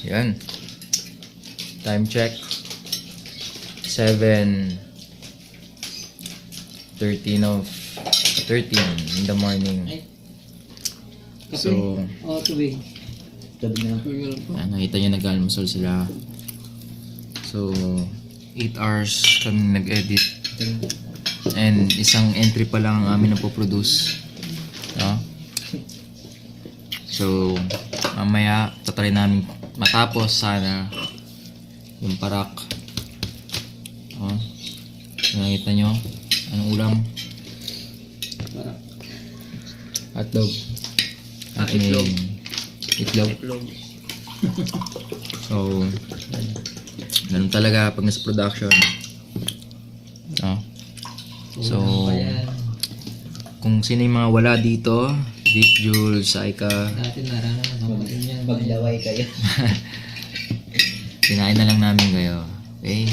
Yan. Time check. 7:13 in the morning. So, tubig. nakita nyo nag-almusal sila. So, 8 hours kami nag-edit. And isang entry pa lang ang amin na po-produce. No? So, mamaya tatry namin matapos sana yung parak. Oh. Nakita nyo? Anong ulam? Hotdog. Itlog. Itlog. So, ganun talaga pag nasa production. Oh. So, kung sino yung mga wala dito, Vic, Jules, Saika, Dati naranasan yan. Maglaway kayo. kinain na lang namin kayo. Okay?